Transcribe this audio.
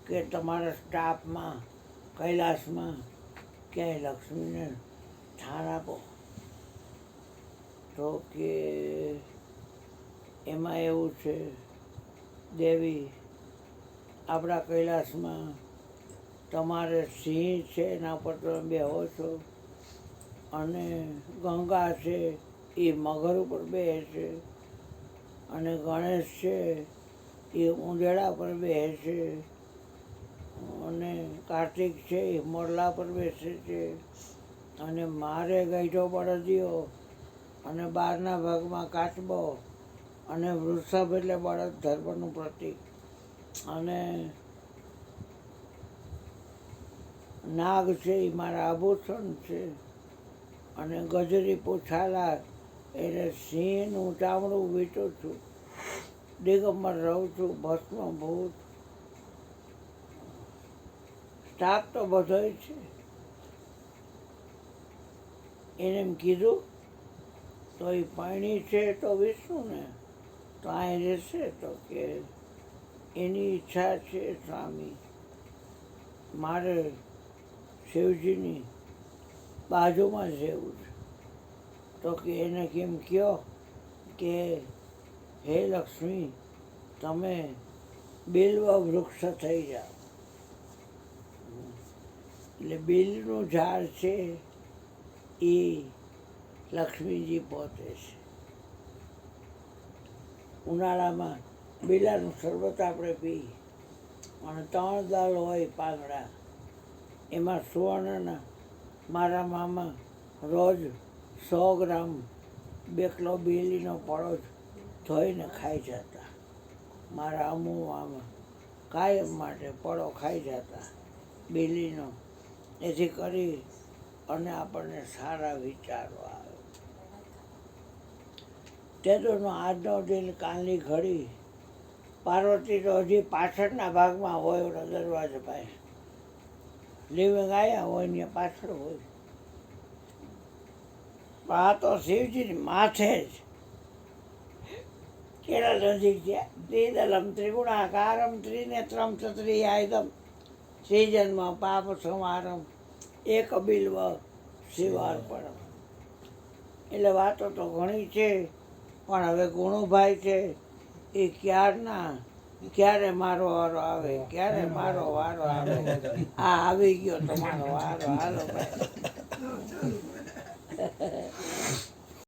કે તમારા સ્ટાફમાં કૈલાસમાં ક્યાંય લક્ષ્મીને સ્થાન આપો. તો કે એમાં એવું છે દેવી, આપણા કૈલાસમાં તમારે સિંહ છે એના પર તમે બેહો છો, અને ગંગા છે એ મગર ઉપર બેસે છે, અને ગણેશ છે એ ઊંધેડા પર બેસે છે, અને કાર્તિક છે એ મોરલા પર બેસે છે, અને મારે ગઈઢો બળદિયો, અને બહારના ભાગમાં કાચબો, અને વૃષભ એટલે બળદ ધર્મનું પ્રતીક, અને નાગ છે એ મારા આભૂષણ છે, અને ગજરી પૂછાલા એટલે સિંહનું ચામડું વીંટું છું, દિગંબર રહું છું, ભસ્મ ભૂત. સ્ટાફ તો બધોય છે. એને એમ કીધું તો એ પાણી છે તો વિષ્ણુ ને તો અહીં રહેશે. તો કે એની ઈચ્છા છે સ્વામી, મારે શિવજીની બાજુમાં જ રહેવું છે. તો કે એને કેમ કહો કે હે લક્ષ્મી, તમે બિલ્વ વૃક્ષ થઈ જાઓ. એટલે બિલનું ઝાડ છે એ લક્ષ્મીજી પોતે છે. ઉનાળામાં બિલાનું શરબત આપણે પી, અને 3 દળ હોય પાંદડા, એમાં સુવર્ણના મારા મામા રોજ 100 ગ્રામ બેકલો બીલીનો પળો જ ધોઈને ખાઈ જતા. મારા અમુ મામા કાયમ માટે પળો ખાઈ જતા બીલીનો. એથી કરી અને આપણને સારા વિચારો આવે. તેજોનો આજનો દિન કાલની ઘડી. પાર્વતી તો હજી પાછળના ભાગમાં હોય, ઓલા દરવાજા પાસે લિવિંગ આવ્યા હોય ને પાછળ હોય. પણ આ તો શિવજીની માથે જ કેળા નજીક ગયા. ત્રિદલમ ત્રિગુણાકારમ ત્રિનેત્રમ ચતુર્યાયુધમ શ્રીજન્મ પાપ સંહારમ એક બિલ્વ શિવાર્પણમ. એટલે વાતો તો ઘણી છે, પણ હવે ગુણુભાઈ છે એ ક્યારે મારો વારો આવે, ક્યારે મારો વારો આવે. આ આવી ગયો તમારો વારો, હાલો ભાઈ.